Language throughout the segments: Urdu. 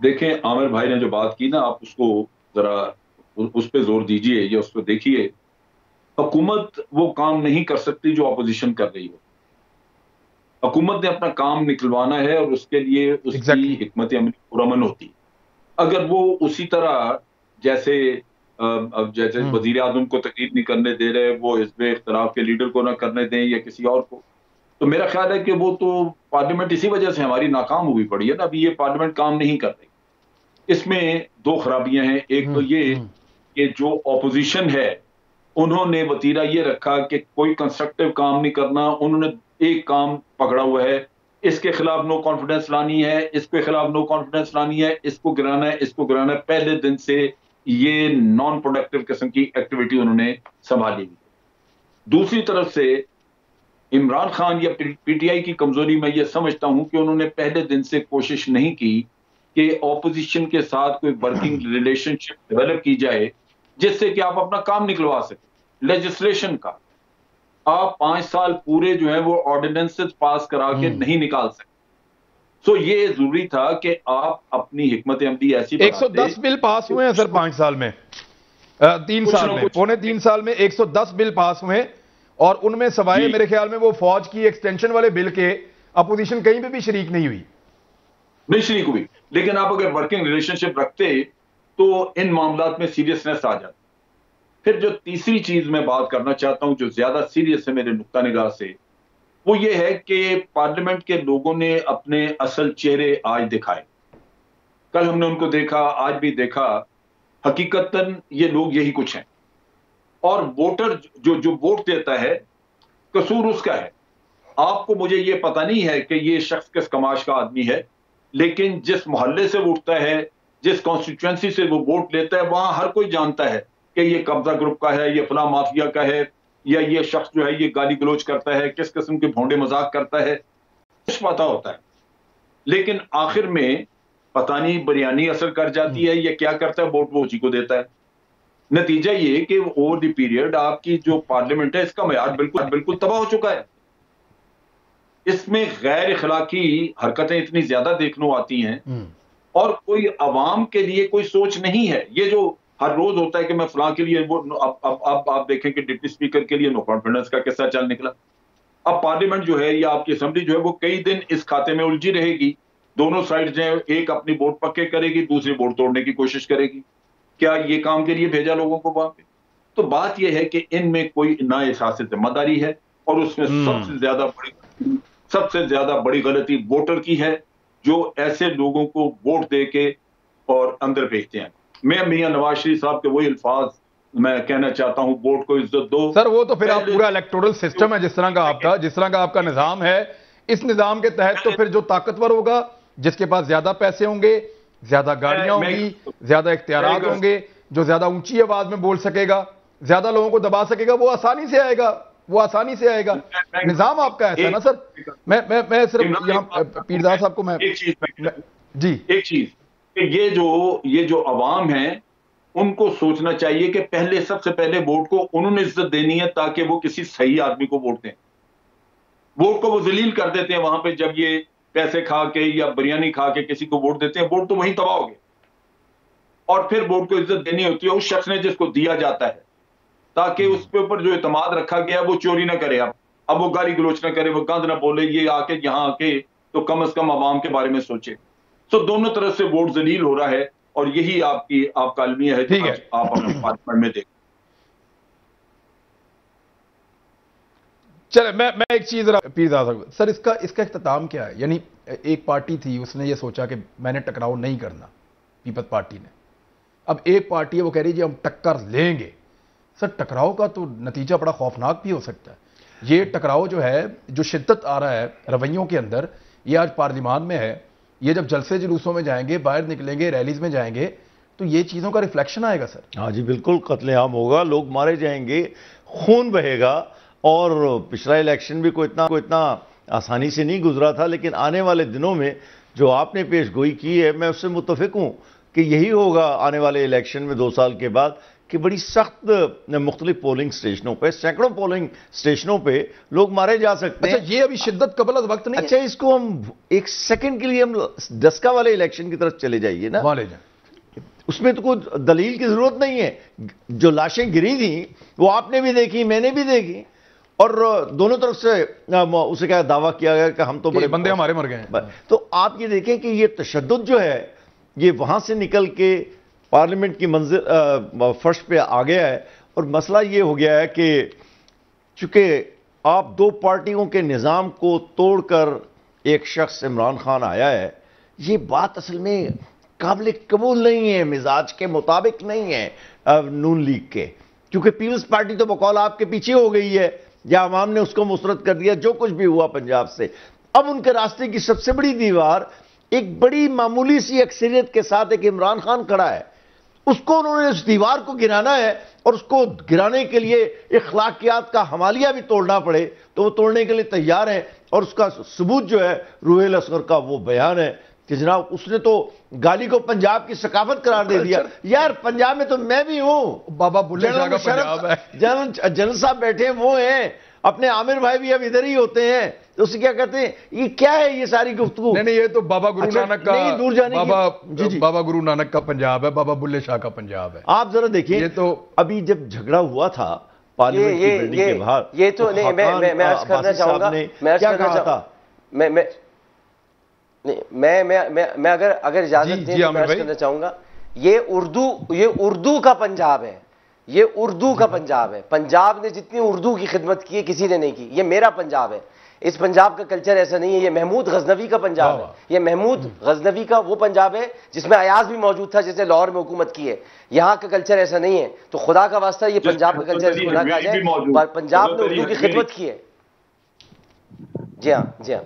دیکھیں عامر بھائی نے جو بات کی نا، آپ اس کو ذرا اس پہ زور دیجئے یا اس پہ دیکھیے. حکومت وہ کام نہیں کر سکتی جو اپوزیشن کر رہی ہو. حکومت نے اپنا کام نکلوانا ہے اور اس کے لیے اس کی حکمت عملی پرامن ہوتی. اگر وہ اسی طرح جیسے وزیر اعظم کو تقریر نہیں کرنے دے رہے، وہ حزب اختلاف کے لیڈر کو نہ کرنے دیں یا کسی اور کو، تو میرا خیال ہے کہ وہ تو پارلیمنٹ اسی وجہ سے ہماری ناکام ہوئی پڑی ہے نا. ابھی یہ پارلیمنٹ کام نہیں کر رہی. اس میں دو خرابیاں ہیں. ایک تو یہ کہ جو اپوزیشن ہے انہوں نے وتیرہ یہ رکھا کہ کوئی کنسٹرکٹیو کام نہیں کرنا. انہوں نے ایک کام پکڑا ہوا ہے، اس کے خلاف نو کانفیڈنس لانی ہے، اس کے خلاف نو کانفیڈنس لانی ہے، اس کو گرانا ہے، اس کو گرانا ہے. پہلے دن سے یہ نان پروڈکٹیو قسم کی ایکٹیویٹی انہوں نے سنبھالی ہوئی. دوسری طرف سے عمران خان یا پی ٹی آئی کی کمزوری میں یہ سمجھتا ہوں کہ انہوں نے پہلے دن سے کوشش نہیں کی کہ اپوزیشن کے ساتھ کوئی ورکنگ ریلیشن شپ ڈیولپ کی جائے جس سے کہ آپ اپنا کام نکلوا سکیں. لیجسلیشن کا آپ 5 سال پورے جو ہے وہ آرڈیننس پاس کرا کے نہیں نکال سکتے. سو یہ ضروری تھا کہ آپ اپنی حکمت عملی ایسی 110 بل پاس ہوئے ہیں سر 5 سال میں، 3 سال میں، پونے 3 سال میں 110 بل پاس ہوئے ہیں، اور ان میں سوائے میرے خیال میں وہ فوج کی ایکسٹینشن والے بل کے اپوزیشن کہیں پہ بھی شریک نہیں ہوئی. نہیں شریک ہوئی. لیکن آپ اگر ورکنگ ریلیشن شپ رکھتے تو ان معاملات میں سیریسنس آ جاتی. پھر جو تیسری چیز میں بات کرنا چاہتا ہوں جو زیادہ سیریس ہے میرے نقطہ نگاہ سے، وہ یہ ہے کہ پارلیمنٹ کے لوگوں نے اپنے اصل چہرے آج دکھائے. کل ہم نے ان کو دیکھا، آج بھی دیکھا. حقیقتاً یہ لوگ یہی کچھ ہیں. اور ووٹر جو ووٹ دیتا ہے قصور اس کا ہے. آپ کو مجھے یہ پتہ نہیں ہے کہ یہ شخص کس کماش کا آدمی ہے، لیکن جس محلے سے اٹھتا ہے، جس کانسٹیٹوئنسی سے وہ ووٹ لیتا ہے، وہاں ہر کوئی جانتا ہے کہ یہ قبضہ گروپ کا ہے، یہ فلاں مافیا کا ہے، یا یہ شخص جو ہے یہ گالی گلوچ کرتا ہے، کس قسم کے بھونڈے مذاق کرتا ہے، کچھ پتہ ہوتا ہے. لیکن آخر میں پتہ نہیں بریانی اثر کر جاتی ہے یا کیا کرتا ہے، ووٹ وہ اسی کو دیتا ہے. نتیجہ یہ کہ اوور دی پیریڈ آپ کی جو پارلیمنٹ ہے اس کا معیار بالکل تباہ ہو چکا ہے. اس میں غیر اخلاقی حرکتیں اتنی زیادہ دیکھنے آتی ہیں اور کوئی عوام کے لیے کوئی سوچ نہیں ہے. یہ جو ہر روز ہوتا ہے کہ میں فلاں کے لیے اب آپ دیکھیں کہ ڈپٹی اسپیکر کے لیے نو کانفیڈنس کا قصہ چل نکلا. اب پارلیمنٹ جو ہے یا آپ کی اسمبلی جو ہے وہ کئی دن اس کھاتے میں الجھی رہے گی. دونوں سائڈ جو ہے ایک اپنی ووٹ پکے کرے گی، دوسری ووٹ توڑنے کی کوشش کرے گی. کیا یہ کام کے لیے بھیجا لوگوں کو وہاں پہ؟ تو بات یہ ہے کہ ان میں کوئی نا احساس ذمہ داری ہے، اور اس میں سب سے زیادہ بڑی غلطی ووٹر کی ہے جو ایسے لوگوں کو ووٹ دے کے اور اندر بھیجتے ہیں. میں میاں نواز شریف صاحب کے وہی الفاظ میں کہنا چاہتا ہوں، ووٹ کو عزت دو. سر وہ تو پھر آپ پورا الیکٹورل سسٹم ہے جس طرح کا آپ کا نظام ہے، اس نظام کے تحت تو پھر جو طاقتور ہوگا، جس کے پاس زیادہ پیسے ہوں گے، زیادہ گاڑیاں ہوں گی، زیادہ اختیارات ہوں گے، جو زیادہ اونچی آواز میں بول سکے گا، زیادہ لوگوں کو دبا سکے گا، وہ آسانی سے آئے گا. نظام آپ کا ایسا ہے نا سر. میں صرف یہاں پیردار صاحب کو میں ایک چیز کہ یہ جو عوام ہیں ان کو سوچنا چاہیے کہ سب سے پہلے ووٹ کو انہوں نے عزت دینی ہے تاکہ وہ کسی صحیح آدمی کو ووٹ دیں. ووٹ کو وہ ذلیل کر دیتے ہیں وہاں پہ جب یہ پیسے کھا کے یا بریانی کھا کے کسی کو ووٹ دیتے ہیں. ووٹ تو وہیں تباہ ہو گئے. اور پھر ووٹ کو عزت دینی ہوتی ہے اس شخص نے جس کو دیا جاتا ہے، تاکہ اس کے اوپر جو اعتماد رکھا گیا وہ چوری نہ کرے. اب وہ گالی گلوچ نہ کرے، وہ گند نہ بولے. یہ آ کے یہاں آ کے تو کم از کم عوام کے بارے میں سوچے. سو دونوں طرف سے ووٹ ذلیل ہو رہا ہے، اور یہی آپ کا المیہ ہے جو آپ اپنے پارلیمنٹ میں دیکھیں. چلے میں ایک چیز سر، اس کا اختتام کیا ہے؟ یعنی ایک پارٹی تھی، اس نے یہ سوچا کہ میں نے ٹکراؤ نہیں کرنا، پیپلز پارٹی نے. اب ایک پارٹی ہے وہ کہہ رہی جی ہم ٹکر لیں گے. سر ٹکراؤ کا تو نتیجہ بڑا خوفناک بھی ہو سکتا ہے. یہ ٹکراؤ جو ہے، جو شدت آ رہا ہے رویوں کے اندر، یہ آج پارلیمان میں ہے. یہ جب جلسے جلوسوں میں جائیں گے، باہر نکلیں گے، ریلیز میں جائیں گے، تو یہ چیزوں کا ریفلیکشن آئے گا سر. ہاں جی بالکل، قتل عام ہوگا، لوگ مارے جائیں گے، خون بہے گا. اور پچھلا الیکشن بھی کوئی اتنا آسانی سے نہیں گزرا تھا، لیکن آنے والے دنوں میں جو آپ نے پیش گوئی کی ہے میں اس سے متفق ہوں کہ یہی ہوگا آنے والے الیکشن میں 2 سال کے بعد، کہ بڑی سخت مختلف پولنگ سٹیشنوں پہ، سینکڑوں پولنگ سٹیشنوں پہ لوگ مارے جا سکتے ہیں۔ اچھا یہ ابھی شدت قبل از وقت نہیں ہے؟ اچھا اس کو ہم ایک سیکنڈ کے لیے ہم دسکا والے الیکشن کی طرف چلے جائیے نا، وہاں لے جائیں۔ اس میں تو کوئی دلیل کی ضرورت نہیں ہے۔ جو لاشیں گری تھیں وہ آپ نے بھی دیکھی، میں نے بھی دیکھی، اور دونوں طرف سے اسے کیا دعویٰ کیا گیا کہ ہم تو بڑے بندے ہمارے مر گئے ہیں۔ تو آپ یہ دیکھیں کہ یہ تشدد جو ہے یہ وہاں سے نکل کے پارلیمنٹ کی فرش پہ آ گیا ہے، اور مسئلہ یہ ہو گیا ہے کہ چونکہ آپ دو پارٹیوں کے نظام کو توڑ کر ایک شخص عمران خان آیا ہے، یہ بات اصل میں قابل قبول نہیں ہے، مزاج کے مطابق نہیں ہے نون لیگ کے، کیونکہ پیپلز پارٹی تو بقول آپ کے پیچھے ہو گئی ہے، یا عوام نے اس کو مسترد کر دیا جو کچھ بھی ہوا پنجاب سے۔ اب ان کے راستے کی سب سے بڑی دیوار ایک بڑی معمولی سی اکثریت کے ساتھ ایک عمران خان کھڑا ہے، اس کو انہوں نے اس دیوار کو گرانا ہے، اور اس کو گرانے کے لیے اخلاقیات کا حمالیہ بھی توڑنا پڑے تو وہ توڑنے کے لیے تیار ہیں، اور اس کا ثبوت جو ہے روحیل اصغر کا وہ بیان ہے کہ جناب اس نے تو گالی کو پنجاب کی ثقافت قرار دے دیا۔ یار پنجاب میں تو میں بھی ہوں، بابا بلے شاہ کا پنجاب ہے۔ جنرل صاحب بیٹھے وہ ہیں، اپنے عامر بھائی بھی اب ادھر ہی ہوتے ہیں، تو اسے کیا کہتے ہیں، یہ کیا ہے یہ ساری گفتگو؟ نہیں یہ تو بابا گرو نانک کا، نہیں دور جانے کی، بابا گرو نانک کا پنجاب ہے، بابا بلے شاہ کا پنجاب ہے۔ آپ ذرا دیکھیں یہ تو ابھی جب جھگڑا ہوا تھا پارلیمنٹ کی بلڈنگ کے باہر، یہ تو نہیں، میں عرض کرنا چاہوں گا، کیا کہا تھا؟ میں اگر اجازت دیں تو میں عرض کرنا چاہوں گا، یہ اردو کا پنجاب ہے، یہ اردو کا پنجاب ہے۔ پنجاب نے جتنی اردو کی خدمت کی ہے کسی نے نہیں کی، یہ میرا پنجاب ہے۔ اس پنجاب کا کلچر ایسا نہیں ہے، یہ محمود غزنوی کا پنجاب ہے، یہ محمود غزنوی کا وہ پنجاب ہے جس میں ایاز بھی موجود تھا، جس نے لاہور میں حکومت کی ہے۔ یہاں کا کلچر ایسا نہیں ہے، تو خدا کا واسطہ یہ پنجاب کا کلچر اس کو نہ کہا جائے۔ پنجاب نے اردو کی خدمت کی ہے۔ جی ہاں جی ہاں،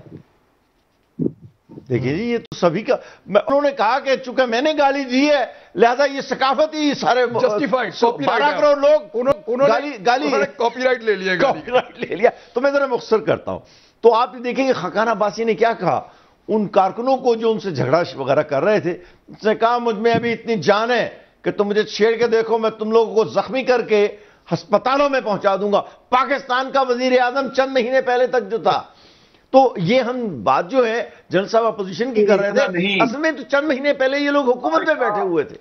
دیکھیے جی یہ تو سبھی کا، انہوں نے کہا کہ چونکہ میں نے گالی دی ہے لہذا یہ ثقافت ہی سارے جسٹیفائڈ 12 کروڑ لوگ گالی کاپی رائٹ لے لیا، کاپی رائٹ لے لیا۔ تو میں ذرا مختصر کرتا ہوں، تو آپ یہ دیکھیں کہ خاقان عباسی نے کیا کہا ان کارکنوں کو جو ان سے جھگڑا وغیرہ کر رہے تھے، اس نے کہا مجھ میں ابھی اتنی جان ہے کہ تم مجھے چھیڑ کے دیکھو، میں تم لوگوں کو زخمی کر کے ہسپتالوں میں پہنچا دوں گا۔ پاکستان کا وزیر اعظم چند مہینے پہلے تک جو تھا، تو یہ ہم بات جو ہے جنرل صاحب اپوزیشن کی کر رہے تھے، اصل میں تو چند مہینے پہلے یہ لوگ حکومت میں بیٹھے ہوئے تھے۔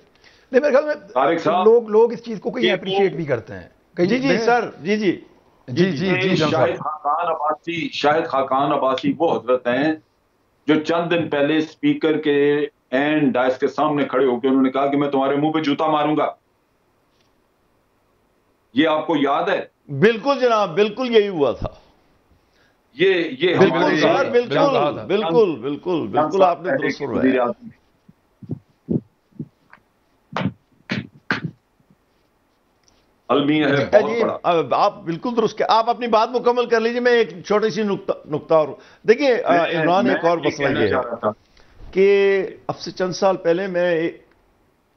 نہیں میرے خیال میں لوگ اس چیز کو کہیں اپریشیٹ بھی کرتے ہیں۔ جی جی سر، جی جی جی جی جی شاہد خاقان عباسی وہ حضرت ہیں جو چند دن پہلے اسپیکر کے اینڈ ڈائس کے سامنے کھڑے ہو کے انہوں نے کہا کہ میں تمہارے منہ پہ جوتا ماروں گا۔ یہ آپ کو یاد ہے؟ بالکل جناب، بالکل یہی ہوا تھا۔ یہ بالکل سر، بالکل بالکل بالکل بالکل آپ نے درست فرمایا۔ آپ بالکل درست، آپ اپنی بات مکمل کر لیجئے، میں ایک چھوٹی سی نقطہ اور دیکھیے عمران، ایک اور مسئلہ یہ ہے کہ اب سے چند سال پہلے میں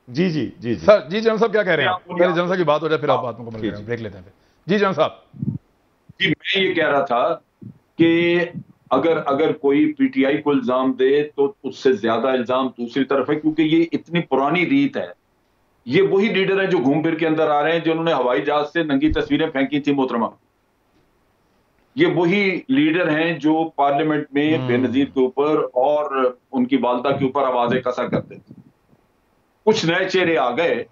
جی جی جی سر جی جنرل صاحب کیا کہہ رہے ہیں؟ پہلے جنرل صاحب کی بات ہو جائے پھر آپ بات مکمل کریں، بریک لیتے ہیں پھر۔ جی جنرل صاحب جی میں یہ کہہ رہا تھا کہ اگر کوئی پی ٹی آئی کو الزام دے تو اس سے زیادہ الزام دوسری طرف ہے، کیونکہ یہ اتنی پرانی ریت ہے۔ یہ وہی لیڈر ہیں جو گھوم پھر کے اندر آ رہے ہیں جنہوں نے ہوائی جہاز سے ننگی تصویریں پھینکی تھی محترمہ۔ یہ وہی لیڈر ہیں جو پارلیمنٹ میں بے نظیر کے اوپر اور ان کی والدہ کے اوپر آوازیں کسا کرتے تھے۔ کچھ نئے چہرے آ گئے،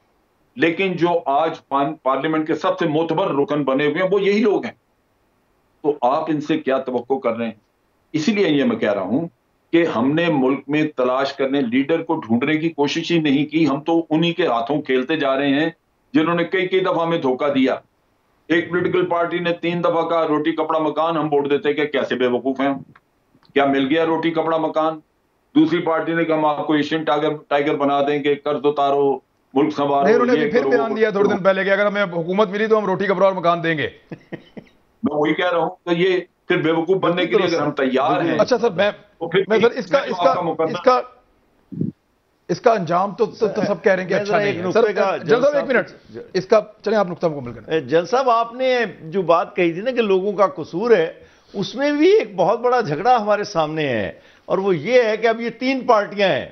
لیکن جو آج پارلیمنٹ کے سب سے معتبر رکن بنے ہوئے ہیں وہ یہی لوگ ہیں۔ تو آپ ان سے کیا توقع کر رہے ہیں؟ اسی لیے یہ میں کہہ رہا ہوں کہ ہم نے ملک میں تلاش کرنے، لیڈر کو ڈھونڈنے کی کوشش ہی نہیں کی، ہم تو انہی کے ہاتھوں کھیلتے جا رہے ہیں جنہوں نے کئی دفعہ ہمیں دھوکہ دیا۔ ایک پولیٹیکل پارٹی نے 3 دفعہ کہا روٹی کپڑا مکان، ہم ووٹ دیتے کہ کیسے بے وقوف ہیں، کیا مل گیا روٹی کپڑا مکان؟ دوسری پارٹی نے کہا ہم آپ کو ایشین ٹائیگر بنا دیں گے، قرض اتارو، ملک سنوارو۔ انہوں نے پھر بیان دیا تھوڑے دن پہلے کہ اگر ہمیں حکومت ملی تو ہم روٹی کپڑا اور مکان دیں گے۔ میں وہی کہہ رہا ہوں کہ یہ پھر بے وقوف بننے کے لیے اگر ہم تیار ہیں۔ اچھا سر میں اس کا انجام تو سب کہہ رہے ہیں کہ اچھا نہیں ہے۔ سر جنرل صاحب ایک منٹ، اس کا چلیں آپ نقطہ مکمل کریں۔ جنرل صاحب آپ نے جو بات کہی تھی نا کہ لوگوں کا قصور ہے، اس میں بھی ایک بہت بڑا جھگڑا ہمارے سامنے ہے، اور وہ یہ ہے کہ اب یہ 3 پارٹیاں ہیں،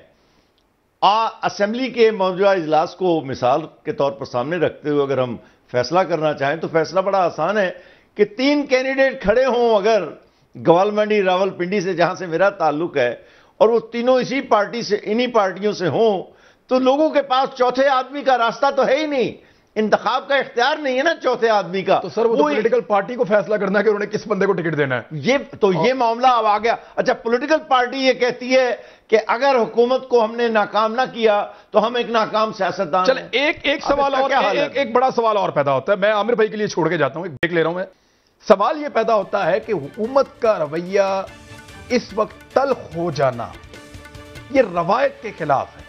اسمبلی کے موجودہ اجلاس کو مثال کے طور پر سامنے رکھتے ہوئے اگر ہم فیصلہ کرنا چاہیں تو فیصلہ بڑا آسان ہے کہ 3 کینڈیڈیٹ کھڑے ہوں اگر گوالمنڈی راولپنڈی سے جہاں سے میرا تعلق ہے اور وہ تینوں اسی پارٹی سے انہی پارٹیوں سے ہوں تو لوگوں کے پاس چوتھے آدمی کا راستہ تو ہے ہی نہیں، انتخاب کا اختیار نہیں ہے نا چوتھے آدمی کا۔ تو سر وہ پولیٹیکل پارٹی کو فیصلہ کرنا ہے کہ انہوں نے کس بندے کو ٹکٹ دینا ہے، یہ معاملہ اب آ گیا۔ اچھا پولیٹیکل پارٹی یہ کہتی ہے کہ اگر حکومت کو ہم نے ناکام نہ کیا تو ہم ایک ناکام سیاستدان ہیں۔ چلیں ایک سوال اور، ایک بڑا سوال اور پیدا ہوتا ہے، میں عامر بھائی کے لیے چھوڑ کے جاتا ہوں، ایک بریک لے رہا ہوں میں۔ سوال یہ پیدا ہوتا ہے کہ حکومت کا رویہ اس وقت تلخ ہو جانا یہ روایت کے خلاف ہے،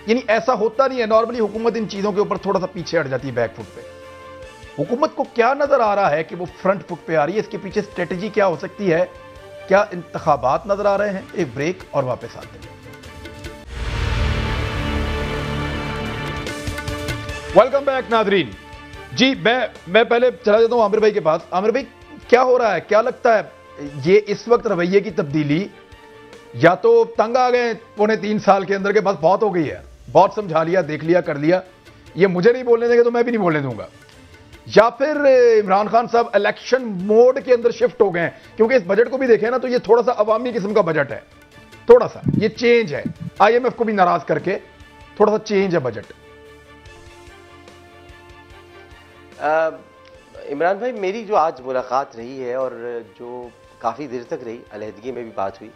یعنی ایسا ہوتا نہیں ہے، نارملی حکومت ان چیزوں کے اوپر تھوڑا سا پیچھے ہٹ جاتی ہے بیک فٹ پہ۔ حکومت کو کیا نظر آ رہا ہے کہ وہ فرنٹ فٹ پہ آ رہی ہے، اس کے پیچھے اسٹریٹجی کیا ہو سکتی ہے؟ کیا انتخابات نظر آ رہے ہیں؟ ایک بریک اور واپس آتے ہیں۔ ویلکم بیک ناظرین، جی میں پہلے چلا جاتا ہوں عامر بھائی کے پاس۔ عامر بھائی کیا ہو رہا ہے، کیا لگتا ہے یہ اس وقت رویے کی تبدیلی یا تو تنگ آ گئے 3.25 سال کے اندر کے بعد بہت ہو گئی ہے، بہت سمجھا لیا، دیکھ لیا، کر لیا، یہ مجھے نہیں بولنے دیں گے تو میں بھی نہیں بولنے دوں گا، یا پھر عمران خان صاحب الیکشن موڈ کے اندر شفٹ ہو گئے ہیں؟ کیونکہ اس بجٹ کو بھی دیکھیں نا تو یہ تھوڑا سا عوامی قسم کا بجٹ ہے، تھوڑا سا یہ چینج ہے، آئی ایم ایف کو بھی ناراض کر کے تھوڑا سا چینج ہے بجٹ۔ عمران بھائی میری جو آج ملاقات رہی ہے اور جو کافی دیر تک رہی، علیحدگی میں بھی بات ہوئی،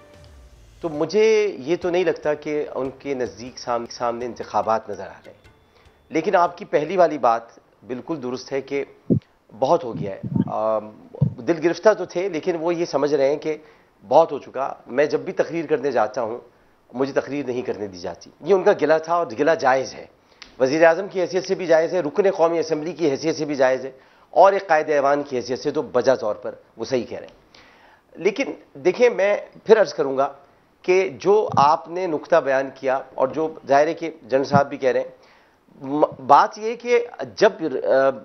تو مجھے یہ تو نہیں لگتا کہ ان کے نزدیک سامنے انتخابات نظر آ رہے ہیں، لیکن آپ کی پہلی والی بات بالکل درست ہے کہ بہت ہو گیا ہے۔ دل گرفتہ تو تھے لیکن وہ یہ سمجھ رہے ہیں کہ بہت ہو چکا۔ میں جب بھی تقریر کرنے جاتا ہوں مجھے تقریر نہیں کرنے دی جاتی، یہ ان کا گلہ تھا اور گلہ جائز ہے، وزیر اعظم کی حیثیت سے بھی جائز ہے، رکن قومی اسمبلی کی حیثیت سے بھی جائز ہے، اور ایک قائد ایوان کی حیثیت سے تو بجا طور پر وہ صحیح کہہ رہے ہیں۔ لیکن دیکھیں میں پھر عرض کروں گا کہ جو آپ نے نقطہ بیان کیا اور جو ظاہر ہے کہ جنرل صاحب بھی کہہ رہے ہیں، بات یہ کہ جب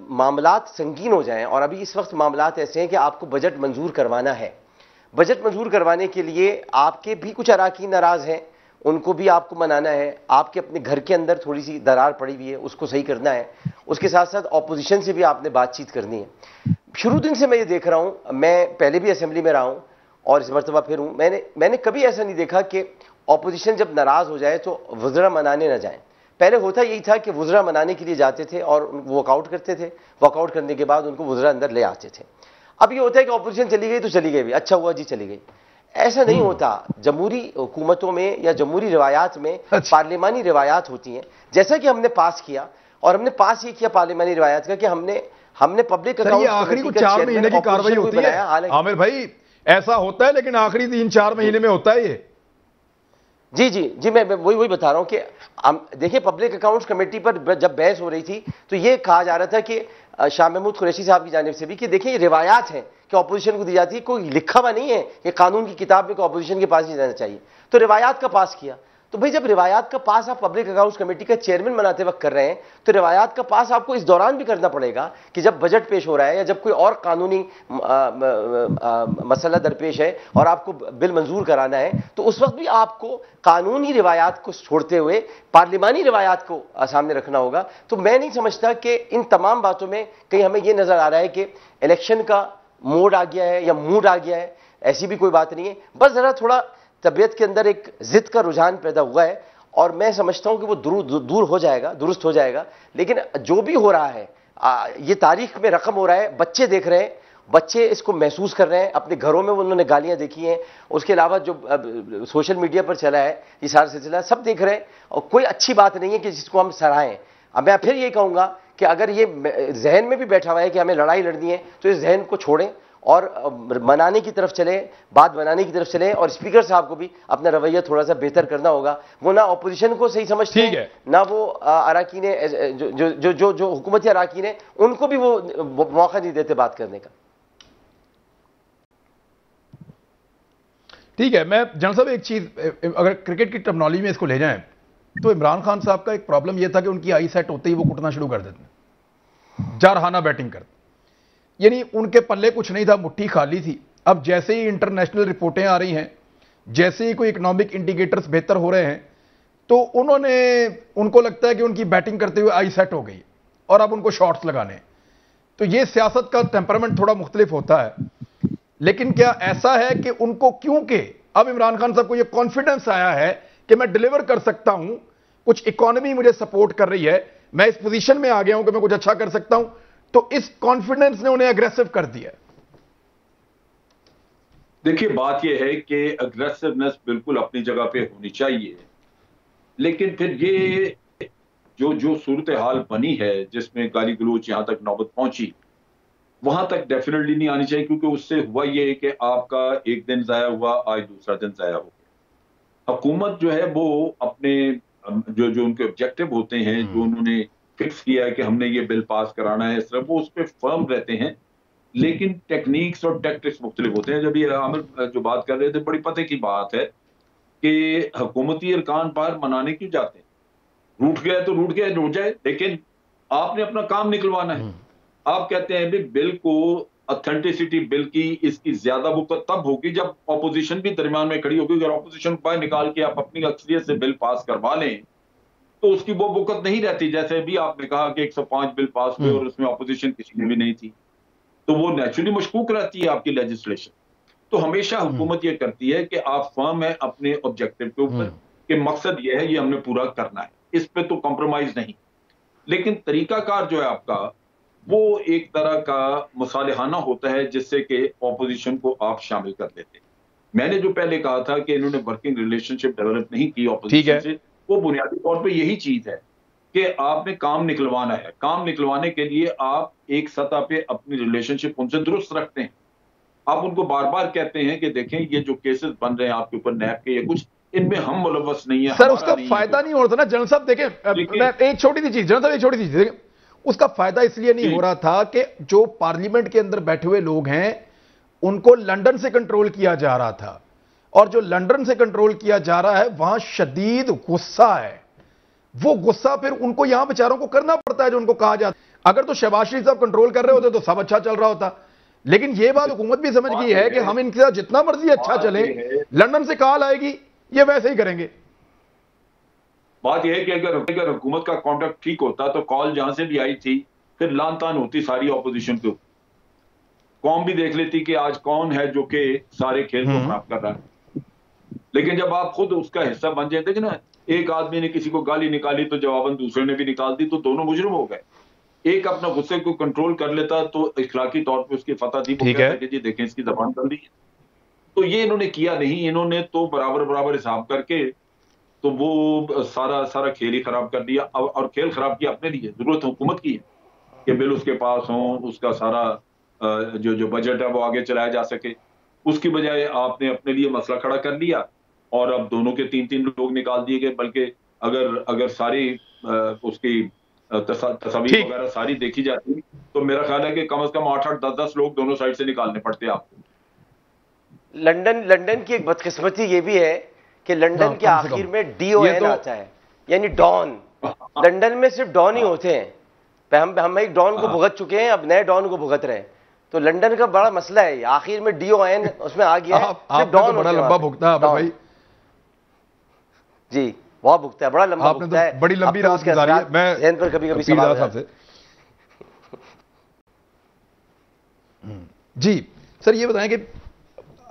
معاملات سنگین ہو جائیں، اور ابھی اس وقت معاملات ایسے ہیں کہ آپ کو بجٹ منظور کروانا ہے، بجٹ منظور کروانے کے لیے آپ کے بھی کچھ اراکین ناراض ہیں، ان کو بھی آپ کو منانا ہے، آپ کے اپنے گھر کے اندر تھوڑی سی درار پڑی ہوئی ہے اس کو صحیح کرنا ہے، اس کے ساتھ ساتھ اپوزیشن سے بھی آپ نے بات چیت کرنی ہے۔ شروع دن سے میں یہ دیکھ رہا ہوں، میں پہلے بھی اسمبلی میں رہا ہوں اور اس مرتبہ پھر ہوں، میں نے کبھی ایسا نہیں دیکھا کہ اپوزیشن جب ناراض ہو جائے تو وزراء منانے نہ جائیں۔ پہلے ہوتا یہی تھا کہ وزراء منانے کے لیے جاتے تھے اور واک آؤٹ کرتے تھے، واک آؤٹ کرنے کے بعد ان کو وزراء اندر لے آتے تھے۔ اب یہ ہوتا ہے کہ اپوزیشن چلی گئی تو چلی گئی بھی، اچھا ہوا جی چلی گئی، ایسا نہیں ہوتا۔ جمہوری حکومتوں میں یا جمہوری روایات میں پارلیمانی روایات ہوتی ہیں، جیسا کہ ہم نے پاس کیا، اور ہم نے پاس یہ کیا پارلیمانی روایات کا کہ ہم نے پبلک اکاؤنٹ آخری کو 4 مہینے کی کارروائی ہوتی ہے عامر بھائی، ایسا ہوتا ہے لیکن آخری 3-4 مہینے میں ہوتا ہے یہ۔ جی میں وہی بتا رہا ہوں کہ دیکھیں پبلک اکاؤنٹس کمیٹی پر جب بحث ہو رہی تھی تو یہ کہا جا رہا تھا کہ شاہ محمود قریشی صاحب کی جانب سے بھی کہ دیکھیں یہ روایات ہیں کہ اپوزیشن کو دی جاتی ہے، کوئی لکھا ہوا نہیں ہے کہ قانون کی کتاب میں کوئی اپوزیشن کے پاس نہیں جانا چاہیے، تو روایات کا پاس کیا۔ تو بھئی جب روایات کا پاس آپ پبلک اکاؤنٹس کمیٹی کا چیئرمین بناتے وقت کر رہے ہیں تو روایات کا پاس آپ کو اس دوران بھی کرنا پڑے گا کہ جب بجٹ پیش ہو رہا ہے یا جب کوئی اور قانونی مسئلہ درپیش ہے اور آپ کو بل منظور کرانا ہے تو اس وقت بھی آپ کو قانونی روایات کو چھوڑتے ہوئے پارلیمانی روایات کو سامنے رکھنا ہوگا۔ تو میں نہیں سمجھتا کہ ان تمام باتوں میں کہیں ہمیں یہ نظر آ رہا ہے کہ الیکشن کا موڈ آ گیا ہے یا موڈ آ گیا ہے، ایسی بھی کوئی بات نہیں ہے، بس ذرا تھوڑا طبیعت کے اندر ایک ضد کا رجحان پیدا ہوا ہے، اور میں سمجھتا ہوں کہ وہ دور ہو جائے گا، درست ہو جائے گا۔ لیکن جو بھی ہو رہا ہے یہ تاریخ میں رقم ہو رہا ہے، بچے دیکھ رہے ہیں، بچے اس کو محسوس کر رہے ہیں، اپنے گھروں میں انہوں نے گالیاں دیکھی ہیں، اس کے علاوہ جو سوشل میڈیا پر چلا ہے یہ سارا سلسلہ سب دیکھ رہے ہیں، اور کوئی اچھی بات نہیں ہے کہ جس کو ہم سراہیں۔ اب میں پھر یہ کہوں گا کہ اگر یہ ذہن میں بھی بیٹھا ہوا ہے کہ ہمیں لڑائی لڑنی ہے تو اس ذہن کو چھوڑیں اور منانے کی طرف چلیں، بات بنانے کی طرف چلیں، اور اسپیکر صاحب کو بھی اپنا رویہ تھوڑا سا بہتر کرنا ہوگا۔ وہ نہ اپوزیشن کو صحیح سمجھتے ہیں، نہ وہ اراکین جو حکومتی اراکین ہیں ان کو بھی وہ موقع نہیں دیتے بات کرنے کا۔ ٹھیک ہے، میں جنرل صاحب ایک چیز اگر کرکٹ کی ٹرمنالوجی میں اس کو لے جائیں تو عمران خان صاحب کا ایک پرابلم یہ تھا کہ ان کی آئی سیٹ ہوتے ہی وہ کٹنا شروع کر دیتے ہیں، جارحانہ بیٹنگ کرتے، یعنی ان کے پلے کچھ نہیں تھا، مٹھی خالی تھی۔ اب جیسے ہی انٹرنیشنل رپورٹیں آ رہی ہیں، جیسے ہی کوئی اکنامک انڈیکیٹرز بہتر ہو رہے ہیں تو ان کو لگتا ہے کہ ان کی بیٹنگ کرتے ہوئے آئی سیٹ ہو گئی اور اب ان کو شاٹس لگانے. تو یہ سیاست کا ٹیمپرامنٹ تھوڑا مختلف ہوتا ہے. لیکن کیا ایسا ہے کہ ان کو, کیونکہ اب عمران خان صاحب کو یہ کانفیڈنس آیا ہے کہ میں ڈیلیور کر سکتا ہوں, کچھ اکانومی مجھے سپورٹ کر رہی ہے, میں اس پوزیشن میں آ گیا ہوں کہ میں کچھ اچھا کر سکتا ہوں, تو اس کانفیڈنس نے انہیں اگریسو کر دیا. دیکھیے بات یہ ہے کہ اگریسونیس بالکل اپنی جگہ پہ ہونی چاہیے, لیکن پھر یہ جو صورتحال بنی ہے جس میں گالی گلوچ یہاں تک نوبت پہنچی, وہاں تک ڈیفینیٹلی نہیں آنی چاہیے, کیونکہ اس سے ہوا یہ کہ آپ کا ایک دن ضائع ہوا, آج دوسرا دن ضائع ہو گیا. حکومت جو ہے وہ اپنے جو ان کے آبجیکٹو ہوتے ہیں, جو انہوں نے فکس کیا ہے کہ ہم نے یہ بل پاس کرانا ہے, اس طرح وہ اس پہ فرم رہتے ہیں, لیکن ٹیکنیکس اور ٹیکٹکس مختلف ہوتے ہیں. جب یہ عامر جو بات کر رہے تھے, بڑی پتہ کی بات ہے کہ حکومتی ارکان پر منانے کیوں جاتے ہیں, روٹ گیا تو روٹ گیا, روٹ جائے, لیکن آپ نے اپنا کام نکلوانا ہے. آپ کہتے ہیں بل کو اتھینٹسٹی بل کی اس کی زیادہ وقت تب ہوگی جب اپوزیشن بھی درمیان میں کھڑی ہوگی. اگر اپوزیشن کو نکال کے آپ اپنی اکثریت سے بل پاس کروا لیں تو اس کی وہ وقت نہیں رہتی. جیسے بھی آپ نے کہا کہ 105 بل پاس ہوئے اور اس میں اپوزیشن کسی میں بھی نہیں تھی, تو وہ نیچرلی مشکوک رہتی ہے آپ کی لیجسلیشن. تو ہمیشہ حکومت یہ کرتی ہے کہ آپ فرم ہے اپنے آبجیکٹو کے اوپر کہ مقصد یہ ہے, یہ ہم نے پورا کرنا ہے, اس پہ تو کمپرومائز نہیں. لیکن طریقہ کار جو ہے آپ کا وہ ایک طرح کا مصالحانہ ہوتا ہے جس سے کہ اپوزیشن کو آپ شامل کر لیتے. میں نے جو پہلے کہا تھا کہ انہوں نے ورکنگ ریلیشن شپ ڈیولپ نہیں کی اپوزیشن سے, وہ بنیادی طور پہ یہی چیز ہے کہ آپ نے کام نکلوانا ہے. کام نکلوانے کے لیے آپ ایک سطح پہ اپنی ریلیشن شپ ان سے درست رکھتے ہیں. آپ ان کو بار بار کہتے ہیں کہ دیکھیں یہ جو کیسز بن رہے ہیں آپ کے اوپر نیب کے, یہ کچھ ان میں ہم ملوث نہیں ہیں. سر اس کا فائدہ نہیں ہوتا نا جنرل صاحب. دیکھیں ایک چھوٹی سی چیز, جنرل صاحب ایک چھوٹی سی چیز, دیکھیں اس کا فائدہ اس لیے نہیں ہو رہا تھا کہ جو پارلیمنٹ کے اندر بیٹھے ہوئے لوگ ہیں ان کو لنڈن سے کنٹرول کیا جا رہا تھا, اور جو لنڈن سے کنٹرول کیا جا رہا ہے وہاں شدید غصہ ہے. وہ غصہ پھر ان کو یہاں بیچاروں کو کرنا پڑتا ہے جو ان کو کہا جاتا. اگر تو شہباز شریف صاحب کنٹرول کر رہے ہوتے تو سب اچھا چل رہا ہوتا, لیکن یہ بات حکومت بھی سمجھ گئی ہے کہ ہم ان کے ساتھ جتنا مرضی اچھا چلیں, لنڈن سے کال آئے گی یہ ویسے ہی کریں گے. بات یہ ہے کہ اگر حکومت کا کانٹیکٹ ٹھیک ہوتا تو کال جہاں سے بھی آئی تھی پھر لان تان ہوتی ساری اپوزیشن کو. قوم بھی دیکھ لیتی کہ آج کون ہے جو کہ سارے کھیل کو خراب کر رہا ہے. لیکن جب آپ خود اس کا حصہ بن جائیں, دیکھیں نا, ایک آدمی نے کسی کو گالی نکالی تو جواباً دوسرے نے بھی نکال دی, تو دونوں مجرم ہو گئے. ایک اپنا غصے کو کنٹرول کر لیتا تو اخلاقی طور پہ اس کی فتح تھی, وہ کہتا کہ جی دیکھیں اس کی زبان بندی ہے. تو یہ انہوں نے کیا نہیں, انہوں نے تو برابر حساب کر کے تو وہ سارا کھیل ہی خراب کر دیا. اور کھیل خراب کیا اپنے لیے, ضرورت حکومت کی ہے کہ بل اس کے پاس ہوں, اس کا سارا جو بجٹ ہے وہ آگے چلایا جا سکے. اس کی بجائے آپ نے اپنے لیے مسئلہ کھڑا کر لیا اور اب دونوں کے 3 لوگ نکال دیے گئے. بلکہ اگر ساری اس کی تصاویر وغیرہ ساری دیکھی جاتی تو میرا خیال ہے کہ کم از کم 8 10 لوگ دونوں سائڈ سے نکالنے پڑتے آپ کو. لنڈن کی ایک بدقسمتی یہ بھی ہے کہ لنڈن کے آخر میں DON آتا ہے, یعنی ڈان. لنڈن میں صرف ڈان ہی ہوتے ہیں. ہم ایک ڈان کو بھگت چکے ہیں, اب نئے ڈان کو بھگت رہے ہیں. تو لنڈن کا بڑا مسئلہ ہے, آخر میں DON اس میں آ گیا ہے. آپ ڈان بڑا لمبا بھگتا ہے بھائی. جی بہت بھگتا ہے, بڑا لمبا بھگتا ہے, بڑی لمبی رات گزاری ہے. میں ذہن پر کبھی سوال صاحب سے جی سر یہ بتائیں کہ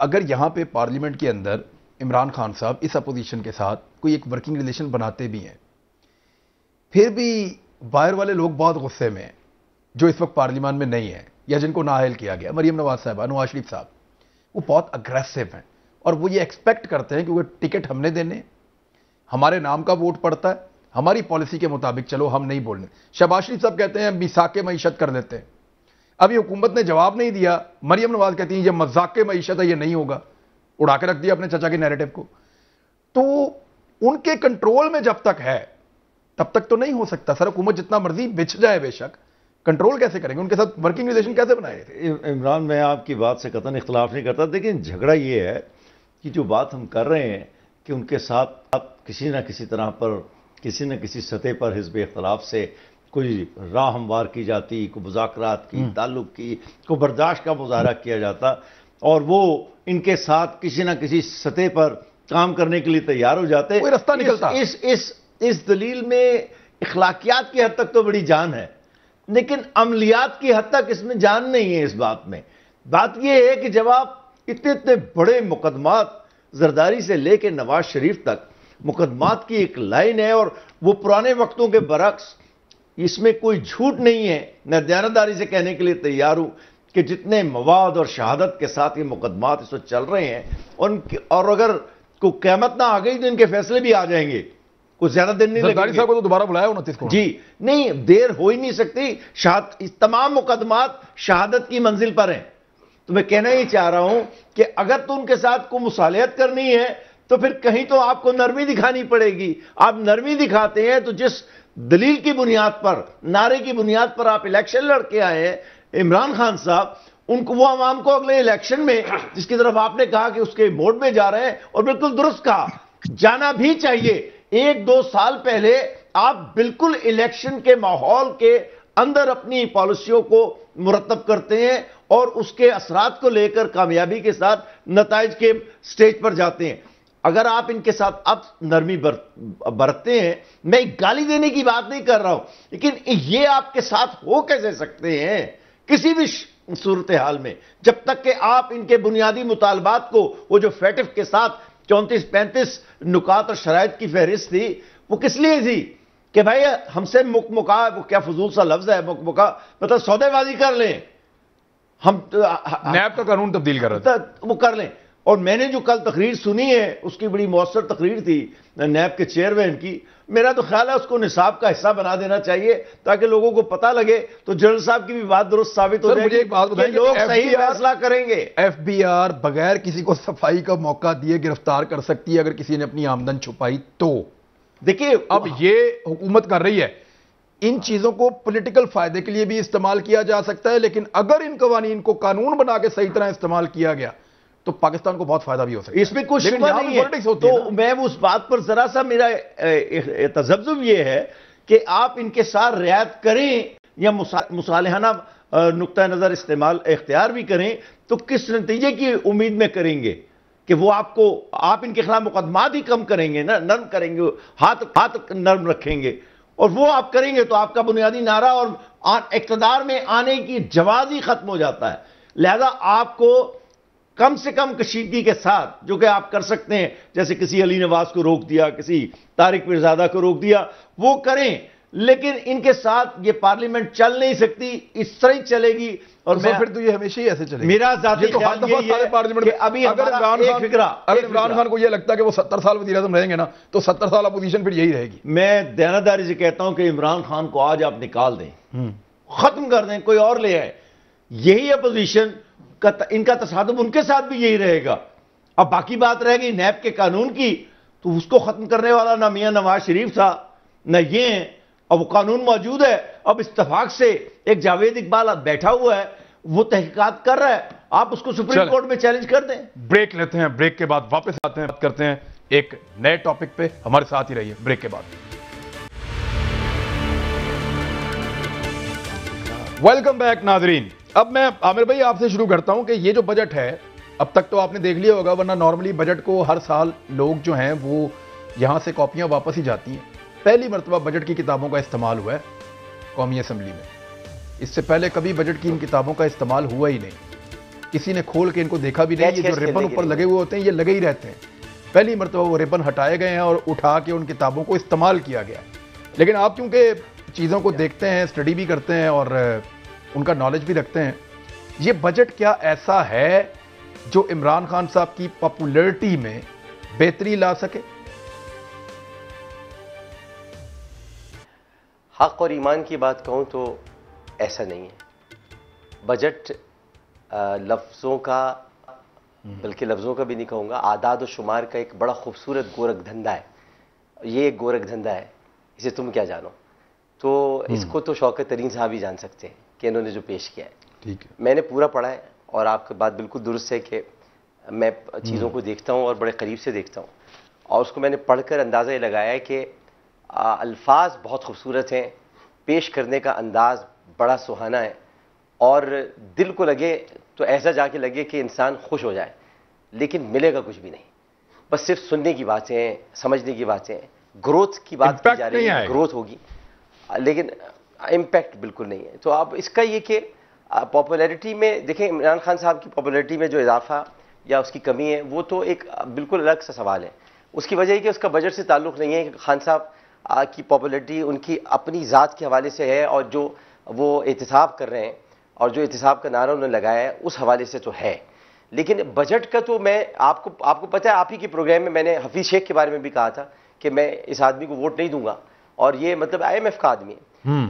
اگر یہاں پہ پارلیمنٹ کے اندر عمران خان صاحب اس اپوزیشن کے ساتھ کوئی ایک ورکنگ ریلیشن بناتے بھی ہیں, پھر بھی باہر والے لوگ بہت غصے میں ہیں جو اس وقت پارلیمان میں نہیں ہیں یا جن کو نااہل کیا گیا, مریم نواز صاحبہ, نواز شریف صاحب, وہ بہت اگریسو ہیں اور وہ یہ ایکسپیکٹ کرتے ہیں کہ وہ ٹکٹ ہم نے دینے, ہمارے نام کا ووٹ پڑتا ہے, ہماری پالیسی کے مطابق چلو, ہم نہیں بولنے. شہباز شریف صاحب کہتے ہیں میثاق معیشت کر دیتے ہیں. ابھی حکومت نے جواب نہیں دیا, مریم نواز کہتی ہیں یہ مذاق معیشت ہے, یہ نہیں ہوگا, اڑا کے رکھ دیا اپنے چچا کے نیریٹو کو. تو ان کے کنٹرول میں جب تک ہے تب تک تو نہیں ہو سکتا سر. حکومت جتنا مرضی بچ جائے بے شک, کنٹرول کیسے کریں گے, ان کے ساتھ ورکنگ ریلیشن کیسے بنائے؟ عمران میں آپ کی بات سے قطعاً اختلاف نہیں کرتا, لیکن جھگڑا یہ ہے کہ جو بات ہم کر رہے ہیں کہ ان کے ساتھ کسی نہ کسی طرح پر, کسی نہ کسی سطح پر حزب اختلاف سے کوئی راہ ہموار کی جاتی, کوئی مذاکرات کی, تعلق کی, کوئی برداشت کا مظاہرہ کیا جاتا, اور وہ ان کے ساتھ کسی نہ کسی سطح پر کام کرنے کے لیے تیار ہو جاتے. کوئی رستہ نکلتا. اس دلیل میں اخلاقیات کی حد تک تو بڑی جان ہے، لیکن عملیات کی حد تک اس میں جان نہیں ہے. اس بات میں بات یہ ہے کہ جب آپ اتنے بڑے مقدمات زرداری سے لے کے نواز شریف تک مقدمات کی ایک لائن ہے، اور وہ پرانے وقتوں کے برعکس اس میں کوئی جھوٹ نہیں ہے. میں دیانتداری سے کہنے کے لیے تیار ہوں کہ جتنے مواد اور شہادت کے ساتھ یہ مقدمات اس وقت چل رہے ہیں، اور اگر کوئی قیامت نہ آ گئی تو ان کے فیصلے بھی آ جائیں گے. کچھ زیادہ دن نہیں لگیں زرداری گے. صاحب کو تو دوبارہ بلایا 29 کو. جی نہیں، دیر ہو ہی نہیں سکتی. تمام مقدمات شہادت کی منزل پر ہیں. تو میں کہنا ہی چاہ رہا ہوں کہ اگر تو ان کے ساتھ کوئی مصالحت کرنی ہے تو پھر کہیں تو آپ کو نرمی دکھانی پڑے گی. آپ نرمی دکھاتے ہیں تو جس دلیل کی بنیاد پر، نعرے کی بنیاد پر آپ الیکشن لڑ کے آئے ہیں عمران خان صاحب، ان کو وہ عوام کو اگلے الیکشن میں جس کی طرف آپ نے کہا کہ اس کے موڈ میں جا رہے ہیں، اور بالکل درست کہا، جانا بھی چاہیے. 1-2 سال پہلے آپ بالکل الیکشن کے ماحول کے اندر اپنی پالیسیوں کو مرتب کرتے ہیں اور اس کے اثرات کو لے کر کامیابی کے ساتھ نتائج کے سٹیج پر جاتے ہیں. اگر آپ ان کے ساتھ اب نرمی برتتے ہیں، میں گالی دینے کی بات نہیں کر رہا ہوں، لیکن یہ آپ کے ساتھ ہو کیسے سکتے ہیں کسی بھی صورتحال میں، جب تک کہ آپ ان کے بنیادی مطالبات کو، وہ جو فیٹف کے ساتھ 34-35 نکات اور شرائط کی فہرست تھی، وہ کس لیے تھی کہ بھائی ہم سے مکمکا، وہ کیا فضول سا لفظ ہے مکمکا، مطلب سودے بازی کر لیں، ہم نیب کا قانون تبدیل کر رہے تھے، وہ کر لیں. اور میں نے جو کل تقریر سنی ہے، اس کی بڑی مؤثر تقریر تھی نیب کے چیئرمین کی. میرا تو خیال ہے اس کو نصاب کا حصہ بنا دینا چاہیے تاکہ لوگوں کو پتہ لگے، تو جنرل صاحب کی بھی بات درست ثابت ہو جائے مجھے ایک بات کہ بتائیں، لوگ صحیح فیصلہ کریں گے. ایف بی آر بغیر کسی کو صفائی کا موقع دیے گرفتار کر سکتی ہے اگر کسی نے اپنی آمدن چھپائی تو. دیکھیے اب یہ حکومت کر رہی ہے، ان چیزوں کو پولیٹیکل فائدے کے لیے بھی استعمال کیا جا سکتا ہے، لیکن اگر ان قوانین کو قانون بنا کے صحیح طرح استعمال کیا گیا تو پاکستان کو بہت فائدہ بھی ہو سکتا ہے. اس میں کوئی شبہ نہیں ہے. تو میں اس بات پر ذرا سا میرا تذبذب یہ ہے کہ آپ ان کے ساتھ رعایت کریں یا مصالحانہ نقطہ نظر اختیار بھی کریں تو کس نتیجے کی امید میں کریں گے کہ وہ آپ ان کے خلاف مقدمات ہی کم کریں گے، نرم کریں گے، ہاتھ نرم رکھیں گے، اور وہ آپ کریں گے تو آپ کا بنیادی نعرہ اور اقتدار میں آنے کی جواز ہی ختم ہو جاتا ہے. لہذا آپ کو کم سے کم کشیدگی کے ساتھ جو کہ آپ کر سکتے ہیں، جیسے کسی علی نواز کو روک دیا، کسی طارق پیرزادہ کو روک دیا، وہ کریں، لیکن ان کے ساتھ یہ پارلیمنٹ چل نہیں سکتی، اس طرح ہی چلے گی. اور پھر تو یہ ہمیشہ ہی ایسے چلے گی. میرا ذاتی خیال یہ ہے کہ ابھی اگر عمران خان کو یہ لگتا ہے کہ وہ 70 سال وزیر اعظم رہیں گے نا تو 70 سال اپوزیشن پھر یہی رہے گی. میں دیانتداری سے کہتا ہوں کہ عمران خان کو آج آپ نکال دیں، ختم کر دیں، کوئی اور لے آئے، یہی اپوزیشن ان کا تصادم ان کے ساتھ بھی یہی رہے گا. اب باقی بات رہ گئی نیب کے قانون کی، تو اس کو ختم کرنے والا نہ میاں نواز شریف تھا نہ یہ ہیں. اب وہ قانون موجود ہے، اب اتفاق سے ایک جاوید اقبال بیٹھا ہوا ہے، وہ تحقیقات کر رہا ہے، آپ اس کو سپریم کورٹ میں چیلنج کر دیں. بریک لیتے ہیں، بریک کے بعد واپس آتے ہیں، بات کرتے ہیں ایک نئے ٹاپک پہ. ہمارے ساتھ ہی رہیے بریک کے بعد. ویلکم بیک ناظرین. اب میں عامر بھائی آپ سے شروع کرتا ہوں کہ یہ جو بجٹ ہے، اب تک تو آپ نے دیکھ لیا ہوگا، ورنہ نارملی بجٹ کو ہر سال لوگ جو ہیں وہ یہاں سے کاپیاں واپس ہی جاتی ہیں. پہلی مرتبہ بجٹ کی کتابوں کا استعمال ہوا ہے قومی اسمبلی میں. اس سے پہلے کبھی بجٹ کی ان کتابوں کا استعمال ہوا ہی نہیں. کسی نے کھول کے ان کو دیکھا بھی نہیں. یہ جو ربن اوپر لگے ہوئے ہوتے ہیں یہ لگے ہی رہتے ہیں. پہلی مرتبہ وہ ربن ہٹائے گئے ہیں اور اٹھا کے ان کتابوں کو استعمال کیا گیا. لیکن آپ چونکہ چیزوں کو دیکھتے ہیں، اسٹڈی بھی کرتے ہیں اور ان کا نالج بھی رکھتے ہیں، یہ بجٹ کیا ایسا ہے جو عمران خان صاحب کی پاپولیرٹی میں بہتری لا سکے؟ حق اور ایمان کی بات کہوں تو ایسا نہیں ہے. بجٹ لفظوں کا، بلکہ لفظوں کا بھی نہیں کہوں گا، اعداد و شمار کا ایک بڑا خوبصورت گورکھ دھندا ہے. یہ ایک گورکھ دھندا ہے، اسے تم کیا جانو. تو اس کو تو شوکت ترین صاحب ہی جان سکتے ہیں کہ انہوں نے جو پیش کیا ہے. ٹھیک ہے، میں نے پورا پڑھا ہے اور آپ کی بات بالکل درست ہے کہ میں چیزوں کو دیکھتا ہوں اور بڑے قریب سے دیکھتا ہوں، اور اس کو میں نے پڑھ کر اندازہ یہ لگایا ہے کہ الفاظ بہت خوبصورت ہیں، پیش کرنے کا انداز بڑا سہانا ہے، اور دل کو لگے تو ایسا جا کے لگے کہ انسان خوش ہو جائے، لیکن ملے گا کچھ بھی نہیں. بس صرف سننے کی باتیں ہیں, سمجھنے کی باتیں ہیں, گروتھ کی بات کی جا رہی ہے, گروتھ ہوگی لیکن امپیکٹ بالکل نہیں ہے. تو اب اس کا یہ کہ پاپولیرٹی میں دیکھیں, عمران خان صاحب کی پاپولیرٹی میں جو اضافہ یا اس کی کمی ہے وہ تو ایک بالکل الگ سا سوال ہے. اس کی وجہ یہ کہ اس کا بجٹ سے تعلق نہیں ہے. خان صاحب کی پاپولیرٹی ان کی اپنی ذات کے حوالے سے ہے, اور جو وہ احتساب کر رہے ہیں اور جو احتساب کا نعرہ انہوں نے لگایا ہے اس حوالے سے تو ہے. لیکن بجٹ کا تو میں آپ کو پتہ ہے, آپ ہی کے پروگرام میں نے حفیظ شیخ کے بارے میں بھی کہا تھا کہ میں اس آدمی کو ووٹ نہیں دوں گا, اور یہ مطلب IMF کا آدمی ہے.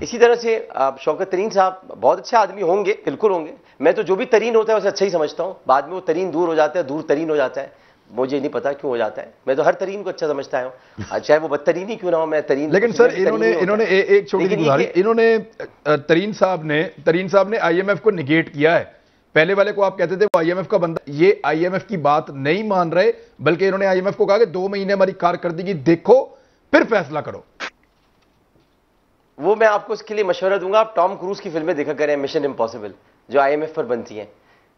اسی طرح سے شوکت ترین صاحب بہت اچھے آدمی ہوں گے, بالکل ہوں گے. میں تو جو بھی ترین ہوتا ہے اسے اچھا ہی سمجھتا ہوں, بعد میں وہ ترین دور ہو جاتا ہے, دور ترین ہو جاتا ہے, مجھے نہیں پتا کیوں ہو جاتا ہے. میں تو ہر ترین کو اچھا سمجھتا ہوں, چاہے وہ بدترین ہی کیوں نہ ہو, میں ترین. لیکن سر انہوں نے ایک چھوٹی سی گزارش, انہوں نے ترین صاحب نے IMF کو نگیٹ کیا ہے. پہلے والے کو آپ کہتے تھے وہ IMF کا بندہ, یہ IMF کی بات نہیں مان رہے, بلکہ انہوں نے IMF کو کہا کہ 2 مہینے ہماری کارکردگی دیکھو پھر فیصلہ کرو. وہ میں آپ کو اس کے لیے مشورہ دوں گا, آپ ٹام کروز کی فلمیں دیکھا کریں, مشن امپاسبل جو IMF پر بنتی ہیں,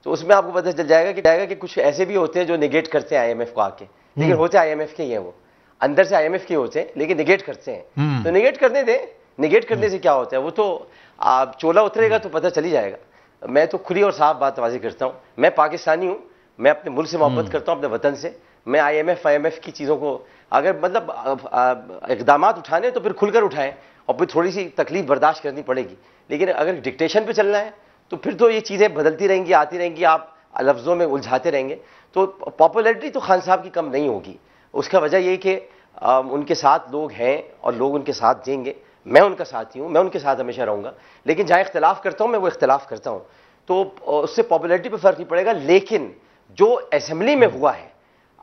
تو اس میں آپ کو پتہ چل جائے گا کہ کچھ ایسے بھی ہوتے ہیں جو نگیٹ کرتے ہیں IMF کو آ کے, لیکن ہوتے IMF کے ہی ہیں, وہ اندر سے IMF کے ہوتے ہیں لیکن نگیٹ کرتے ہیں. تو نگیٹ کرنے دیں, نگیٹ کرنے سے کیا ہوتا ہے, وہ تو آپ چولا اترے گا تو پتہ چل ہی جائے گا. میں تو کھلی اور صاف بات واضح کرتا ہوں, میں پاکستانی ہوں, میں اپنے ملک سے محبت کرتا ہوں, اپنے وطن سے. میں IMF کی چیزوں کو اگر مطلب اقدامات اٹھانے تو پھر کھل کر اٹھائیں, اور پھر تھوڑی سی تکلیف برداشت کرنی پڑے گی. لیکن اگر ڈکٹیشن پہ چلنا ہے تو پھر تو یہ چیزیں بدلتی رہیں گی, آتی رہیں گی, آپ لفظوں میں الجھاتے رہیں گے. تو پاپولیرٹی تو خان صاحب کی کم نہیں ہوگی. اس کا وجہ یہ کہ ان کے ساتھ لوگ ہیں اور لوگ ان کے ساتھ دیں گے. میں ان کا ساتھی ہوں, میں ان کے ساتھ ہمیشہ رہوں گا, لیکن جہاں اختلاف کرتا ہوں میں وہ اختلاف کرتا ہوں, تو اس سے پاپولیرٹی پہ فرق نہیں پڑے گا. لیکن جو اسمبلی میں ہوا ہے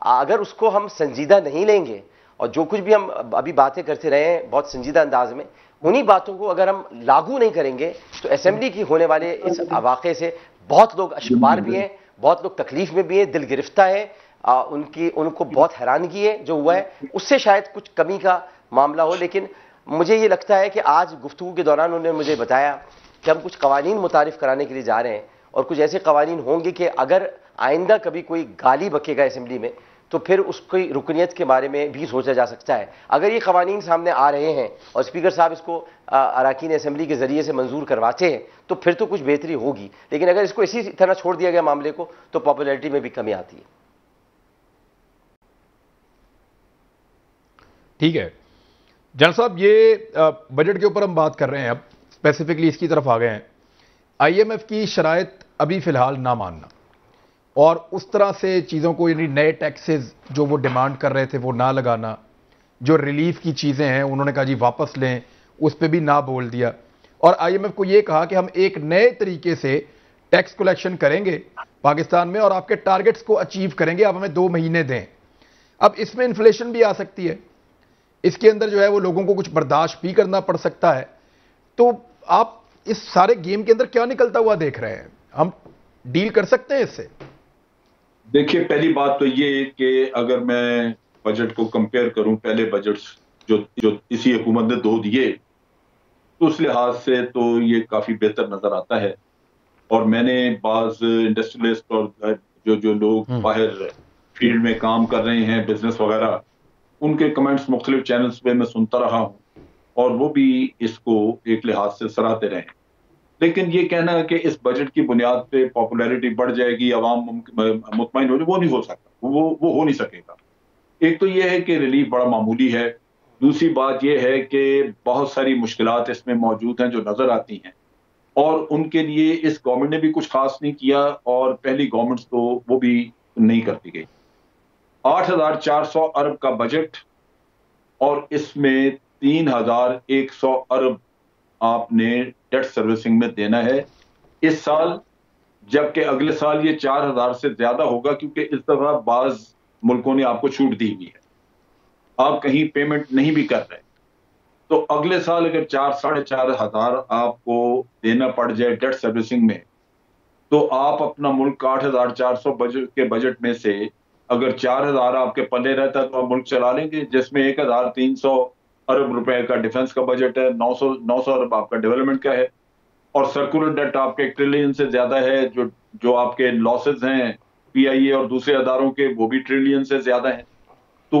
اگر اس کو ہم سنجیدہ نہیں لیں گے, اور جو کچھ بھی ہم ابھی باتیں کرتے رہے ہیں بہت سنجیدہ انداز میں, انہی باتوں کو اگر ہم لاگو نہیں کریں گے تو اسمبلی کی ہونے والے اس واقعے سے بہت لوگ اشکبار بھی ہیں, بہت لوگ تکلیف میں بھی ہیں, دل گرفتہ ہیں, ان کو بہت حیرانگی ہے جو ہوا ہے. اس سے شاید کچھ کمی کا معاملہ ہو. لیکن مجھے یہ لگتا ہے کہ آج گفتگو کے دوران انہوں نے مجھے بتایا کہ ہم کچھ قوانین متعارف کرانے کے لیے جا رہے ہیں, اور کچھ ایسے قوانین ہوں گے کہ اگر آئندہ کبھی کوئی گالی بکے گا اسمبلی میں تو پھر اس کی رکنیت کے بارے میں بھی سوچا جا سکتا ہے. اگر یہ قوانین سامنے آ رہے ہیں اور اسپیکر صاحب اس کو اراکین اسمبلی کے ذریعے سے منظور کرواتے ہیں تو پھر تو کچھ بہتری ہوگی. لیکن اگر اس کو اسی طرح چھوڑ دیا گیا معاملے کو تو پاپولیرٹی میں بھی کمی آتی ہے. ٹھیک ہے جنرل صاحب, یہ بجٹ کے اوپر ہم بات کر رہے ہیں, اب اسپیسیفکلی اس کی طرف آ گئے ہیں. IMF کی شرائط ابھی فی الحال نہ ماننا, اور اس طرح سے چیزوں کو, یعنی نئے ٹیکسز جو وہ ڈیمانڈ کر رہے تھے وہ نہ لگانا, جو ریلیف کی چیزیں ہیں انہوں نے کہا جی واپس لیں, اس پہ بھی نہ بول دیا, اور IMF کو یہ کہا کہ ہم ایک نئے طریقے سے ٹیکس کلیکشن کریں گے پاکستان میں, اور آپ کے ٹارگٹس کو اچیو کریں گے, آپ ہمیں 2 مہینے دیں. اب اس میں انفلیشن بھی آ سکتی ہے, اس کے اندر جو ہے وہ لوگوں کو کچھ برداشت بھی کرنا پڑ سکتا ہے. تو آپ اس سارے گیم کے اندر کیا نکلتا ہوا دیکھ رہے ہیں, ہم ڈیل کر سکتے ہیں اس سے؟ دیکھیے, پہلی بات تو یہ کہ اگر میں بجٹ کو کمپیئر کروں پہلے بجٹس جو اسی حکومت نے 2 دیے, تو اس لحاظ سے تو یہ کافی بہتر نظر آتا ہے. اور میں نے بعض انڈسٹریلسٹ اور جو لوگ باہر فیلڈ میں کام کر رہے ہیں, بزنس وغیرہ, ان کے کمنٹس مختلف چینلز پہ میں سنتا رہا ہوں, اور وہ بھی اس کو ایک لحاظ سے سراہتے رہے ہیں. لیکن یہ کہنا کہ اس بجٹ کی بنیاد پہ پاپولیرٹی بڑھ جائے گی, عوام مطمئن ہو جائے, وہ نہیں ہو سکتا, وہ ہو نہیں سکے گا. ایک تو یہ ہے کہ ریلیف بڑا معمولی ہے, دوسری بات یہ ہے کہ بہت ساری مشکلات اس میں موجود ہیں جو نظر آتی ہیں, اور ان کے لیے اس گورنمنٹ نے بھی کچھ خاص نہیں کیا, اور پہلی گورنمنٹس تو وہ بھی نہیں کرتی گئی. 8,400 ارب کا بجٹ, اور اس میں 3,100 ارب آپ نے ڈیٹ سروسنگ میں دینا ہے اس سال, جبکہ اگلے سال یہ 4,000 سے زیادہ ہوگا, کیونکہ اس دفعہ بعض ملکوں نے آپ کو چھوٹ دی ہوئی ہے, آپ کہیں پیمنٹ نہیں بھی کر رہے. تو اگلے سال اگر 4,500 آپ کو دینا پڑ جائے ڈیٹ سروسنگ میں, تو آپ اپنا ملک 8,400 کے بجٹ میں سے اگر 4,000 آپ کے پلے رہتا تو آپ ملک چلا لیں گے, جس میں 1,300 ارب روپے کا ڈیفنس کا بجٹ ہے, 900 ارب آپ کا ڈیولپمنٹ کا ہے, اور سرکولر ڈیٹ آپ کے 1 ٹریلین سے زیادہ ہے. جو آپ کے لاسز ہیں PIA اور دوسرے اداروں کے, وہ بھی ٹریلین سے زیادہ ہیں. تو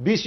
20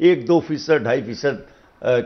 1-2%, 2.5%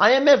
IMF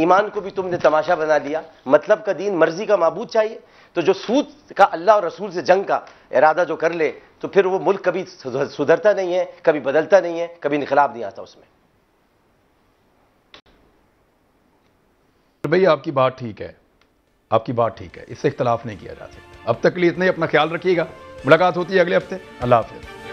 ایمان کو بھی تم نے تماشا بنا لیا، مطلب کا دین، مرضی کا معبود چاہیے، تو جو سود کا اللہ اور رسول سے جنگ کا ارادہ جو کر لے تو پھر وہ ملک کبھی سدھرتا نہیں ہے، کبھی بدلتا نہیں ہے، کبھی انقلاب نہیں آتا اس میں۔ بھئی آپ کی بات ٹھیک ہے، آپ کی بات ٹھیک ہے، اس سے اختلاف نہیں کیا جا سکتا۔ اب تک کے لیے اتنا ہی، اپنا خیال رکھیے گا، ملاقات ہوتی ہے اگلے ہفتے، اللہ حافظ۔